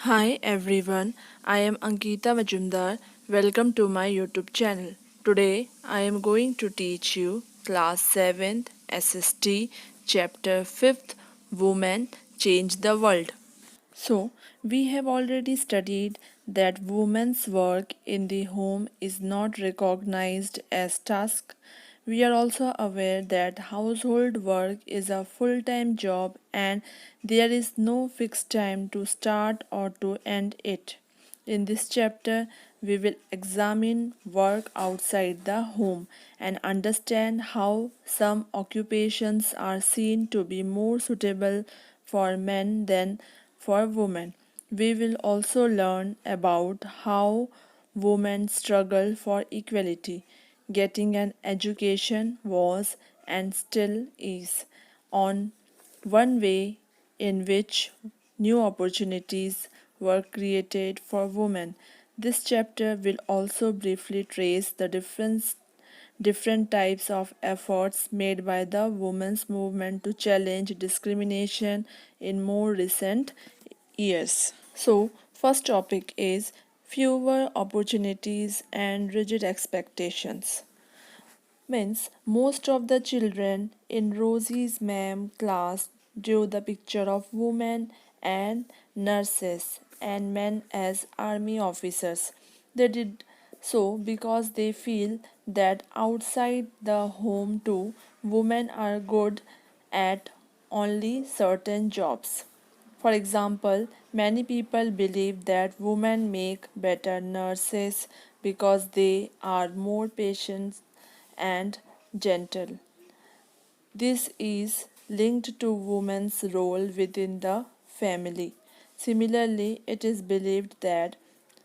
Hi everyone, I am Ankita Majumdar. Welcome to my YouTube channel. Today I am going to teach you class 7th SST chapter 5th Women Change the World. So, we have already studied that women's work in the home is not recognized as task. We are also aware that household work is a full-time job and there is no fixed time to start or to end it. In this chapter, we will examine work outside the home and understand how some occupations are seen to be more suitable for men than for women. We will also learn about how women struggle for equality. Getting an education was and still is on one way in which new opportunities were created for women. This chapter will also briefly trace the different types of efforts made by the women's movement to challenge discrimination in more recent years. So, first topic is fewer opportunities and rigid expectations. Means most of the children in Rosie's ma'am class drew the picture of women and nurses and men as army officers. They did so because they feel that outside the home too, women are good at only certain jobs. For example, many people believe that women make better nurses because they are more patient and gentle. This is linked to women's role within the family. Similarly, it is believed that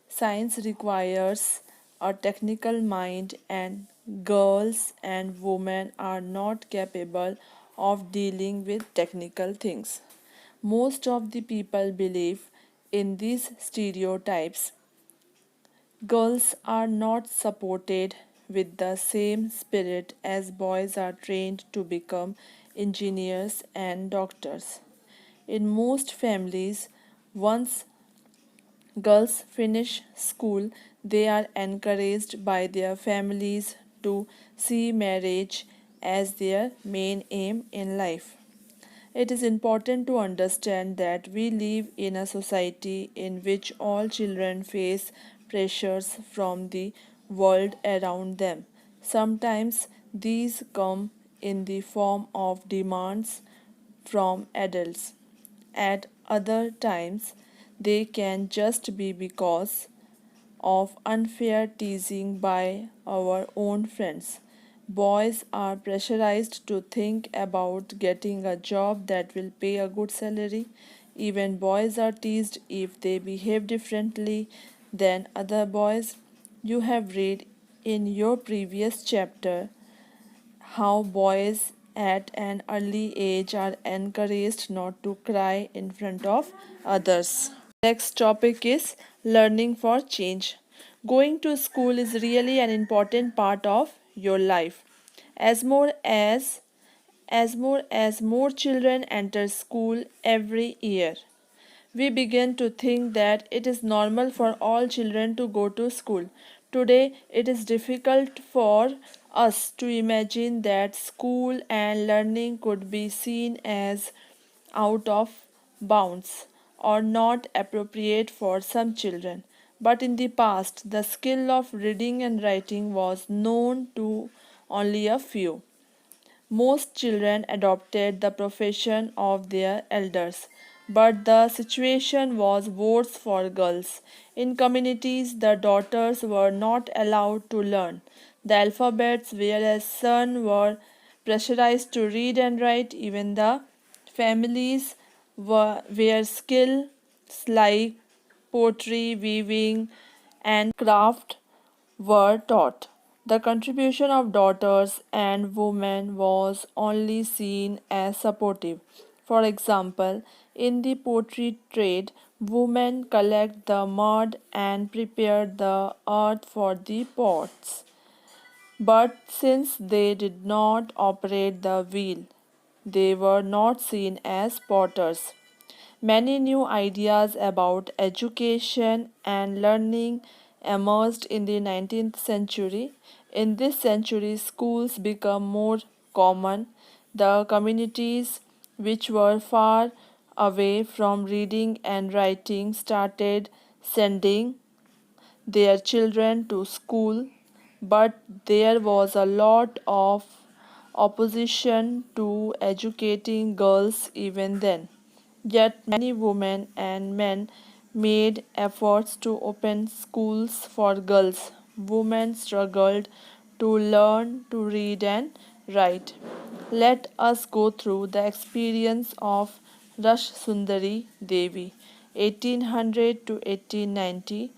science requires a technical mind and girls and women are not capable of dealing with technical things. Most of the people believe in these stereotypes. Girls are not supported with the same spirit as boys are trained to become engineers and doctors. In most families, once girls finish school, they are encouraged by their families to see marriage as their main aim in life. It is important to understand that we live in a society in which all children face pressures from the world around them. Sometimes these come in the form of demands from adults. At other times, they can just be because of unfair teasing by our own friends. Boys are pressurized to think about getting a job that will pay a good salary. Even boys are teased if they behave differently than other boys. You have read in your previous chapter how boys at an early age are encouraged not to cry in front of others. Next topic is learning for change. Going to school is really an important part of your life. As more as more children enter school every year, we begin to think that it is normal for all children to go to school. Today, it is difficult for us to imagine that school and learning could be seen as out of bounds or not appropriate for some children. But in the past, the skill of reading and writing was known to only a few. Most children adopted the profession of their elders, but the situation was worse for girls. In communities, the daughters were not allowed to learn the alphabets, whereas sons were pressurized to read and write. Even the families where skills like pottery, weaving, and craft were taught. The contribution of daughters and women was only seen as supportive. For example, in the pottery trade, women collect the mud and prepare the earth for the pots. But since they did not operate the wheel, they were not seen as potters. Many new ideas about education and learning emerged in the 19th century. In this century, schools become more common. The communities which were far away from reading and writing started sending their children to school, but there was a lot of opposition to educating girls even then. Yet many women and men made efforts to open schools for girls. Women struggled to learn to read and write. Let us go through the experience of Rash Sundari Devi, 1800 to 1890,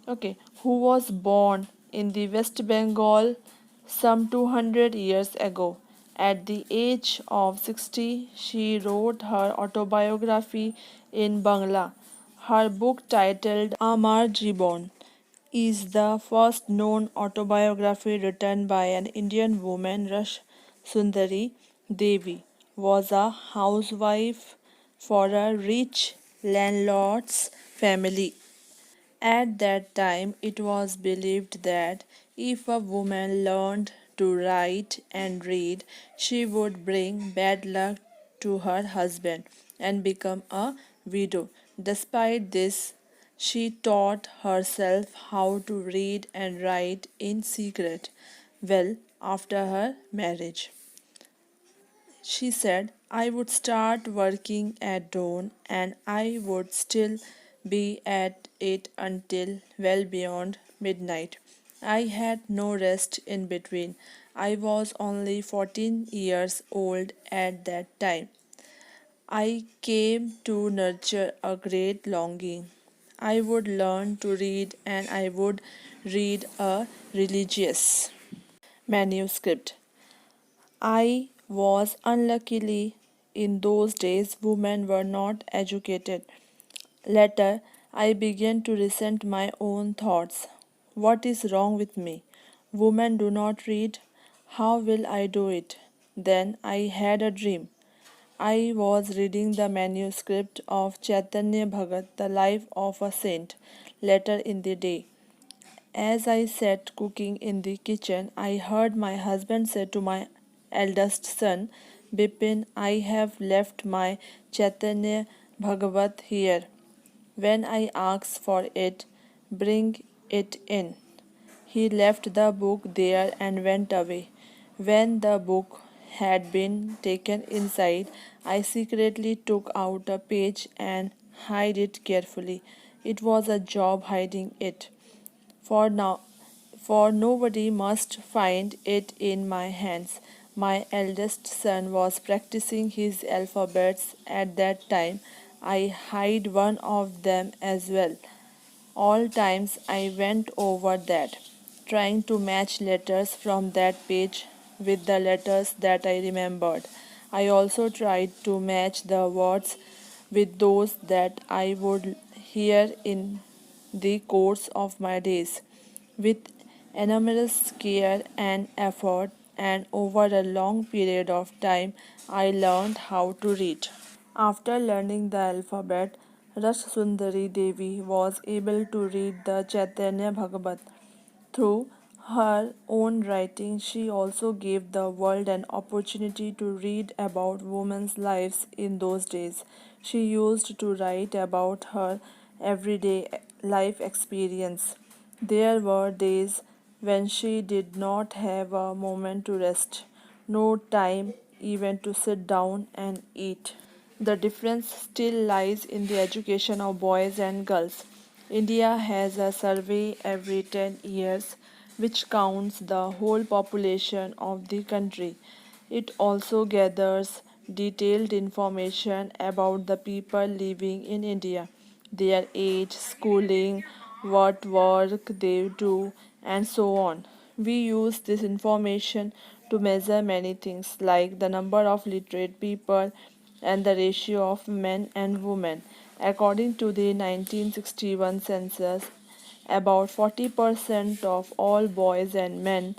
okay, who was born in the West Bengal some 200 years ago. At the age of 60, she wrote her autobiography in Bangla. Her book, titled Amar Jibon, is the first known autobiography written by an Indian woman. Rash Sundari Devi was a housewife for a rich landlord's family. At that time, it was believed that if a woman learned to write and read, she would bring bad luck to her husband and become a widow. Despite this, she taught herself how to read and write in secret well after her marriage. She said, I would start working at dawn and I would still be at it until well beyond midnight. I had no rest in between. I was only 14 years old at that time. I came to nurture a great longing. I would learn to read and I would read a religious manuscript. I was unluckily in those days women were not educated. Later I began to resent my own thoughts. What is wrong with me? Women do not read. How will I do it? Then I had a dream. I was reading the manuscript of Chaitanya Bhagat, The Life of a Saint, later in the day. As I sat cooking in the kitchen, I heard my husband say to my eldest son, Bipin, I have left my Chaitanya Bhagavat here. When I ask for it, bring it in. He left the book there and went away. When the book had been taken inside, I secretly took out a page and hid it carefully. It was a job hiding it for now, for nobody must find it in my hands. My eldest son was practicing his alphabets at that time. I hid one of them as well. All times I went over that, trying to match letters from that page with the letters that I remembered. I also tried to match the words with those that I would hear in the course of my days. With enormous care and effort, and over a long period of time, I learned how to read. After learning the alphabet, Rash Sundari Devi was able to read the Chaitanya Bhagavat. Through her own writing, she also gave the world an opportunity to read about women's lives in those days. She used to write about her everyday life experience. There were days when she did not have a moment to rest, no time even to sit down and eat. The difference still lies in the education of boys and girls. India has a survey every 10 years which counts the whole population of the country. It also gathers detailed information about the people living in India, their age, schooling, what work they do, and so on. We use this information to measure many things like the number of literate people and the ratio of men and women. According to the 1961 census, about 40% of all boys and men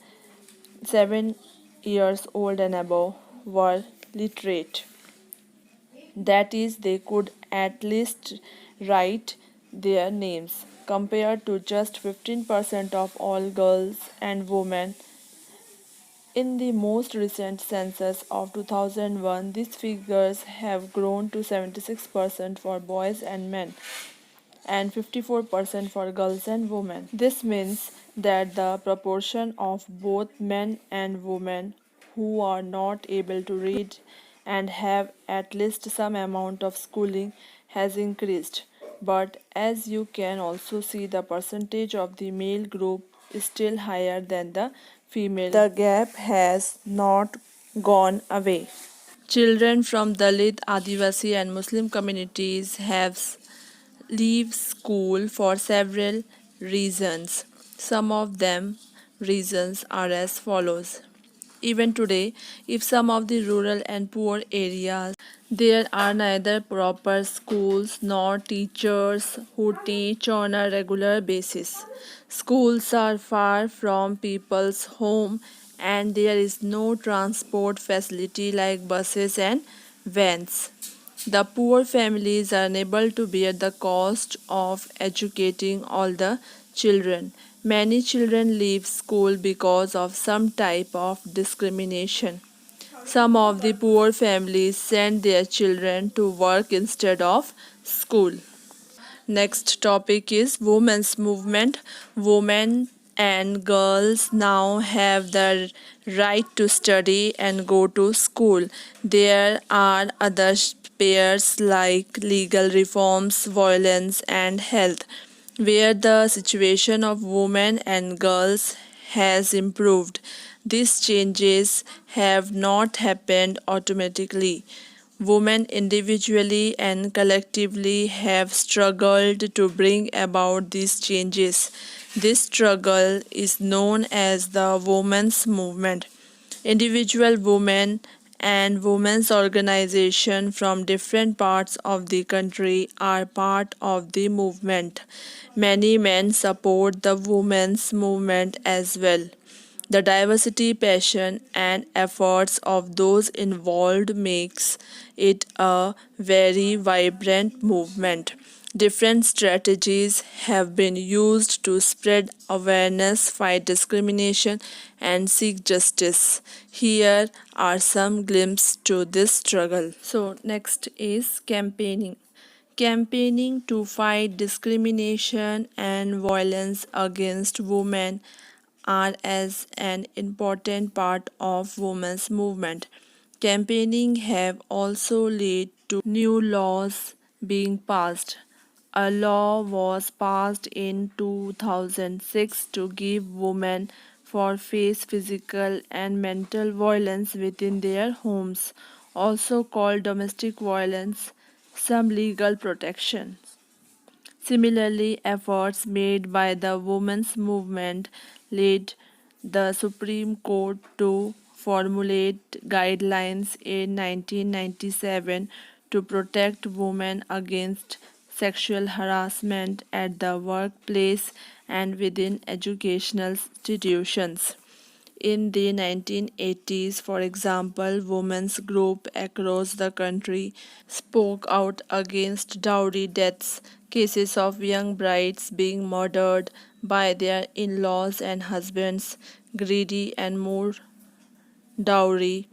7 years old and above were literate. That is, they could at least write their names, compared to just 15% of all girls and women. In the most recent census of 2001, these figures have grown to 76% for boys and men and 54% for girls and women. This means that the proportion of both men and women who are not able to read and have at least some amount of schooling has increased. But as you can also see, the percentage of the male group is still higher than the female. The gap has not gone away. Children from Dalit, Adivasi, and Muslim communities have leave school for several reasons. Some of them reasons are as follows. Even today, if some of the rural and poor areas there are neither proper schools nor teachers who teach on a regular basis. Schools are far from people's home and there is no transport facility like buses and vans. The poor families are unable to bear the cost of educating all the children. Many children leave school because of some type of discrimination. Some of the poor families send their children to work instead of school. Next topic is women's movement. Women and girls now have the right to study and go to school. There are other spheres like legal reforms, violence, and health, where the situation of women and girls has improved. These changes have not happened automatically. Women individually and collectively have struggled to bring about these changes. This struggle is known as the women's movement. Individual women and women's organizations from different parts of the country are part of the movement. Many men support the women's movement as well. The diversity, passion, and efforts of those involved makes it a very vibrant movement. Different strategies have been used to spread awareness, fight discrimination, and seek justice. Here are some glimpses to this struggle. So, next is campaigning. Campaigning to fight discrimination and violence against women are as an important part of women's movement. Campaigning have also led to new laws being passed. A law was passed in 2006 to give women for face physical and mental violence within their homes, also called domestic violence, some legal protection. Similarly, efforts made by the women's movement led the Supreme Court to formulate guidelines in 1997 to protect women against sexual harassment at the workplace and within educational institutions. In the 1980s, for example, women's groups across the country spoke out against dowry deaths, cases of young brides being murdered by their in-laws and husbands, greedy and more dowry.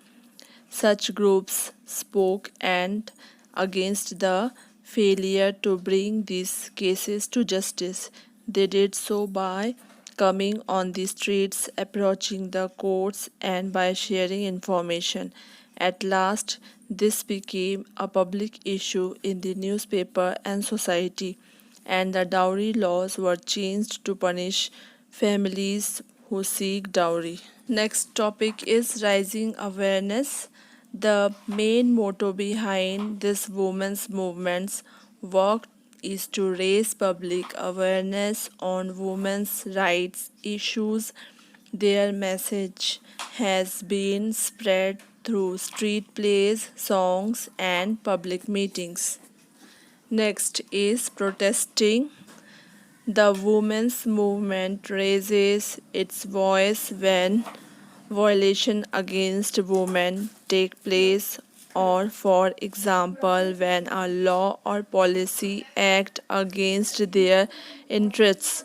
Such groups spoke and against the failure to bring these cases to justice. They did so by coming on the streets, approaching the courts, and by sharing information. At last, this became a public issue in the newspaper and society, and the dowry laws were changed to punish families who seek dowry. Next topic is rising awareness. The main motto behind this women's movement's work is to raise public awareness on women's rights issues. Their message has been spread through street plays, songs, and public meetings. Next is protesting. The women's movement raises its voice when violations against women take place or for example when a law or policy act against their interests.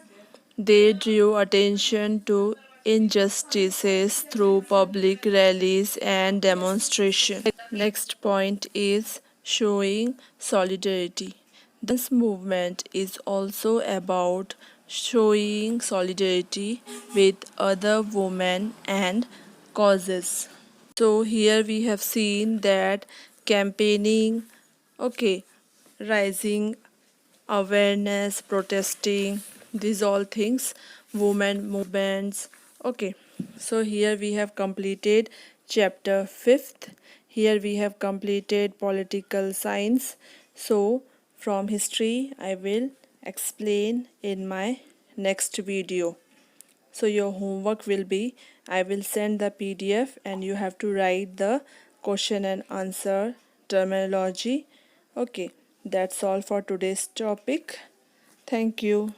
They drew attention to injustices through public rallies and demonstrations. Next point is showing solidarity. This movement is also about showing solidarity with other women and causes. So here we have seen that campaigning, okay, rising awareness, protesting, these all things, women movements. Okay, so here we have completed chapter 5th. Here we have completed political science. So from history, I will explain in my next video. So your homework will be, I will send the PDF and you have to write the question and answer terminology. Okay, that's all for today's topic. Thank you.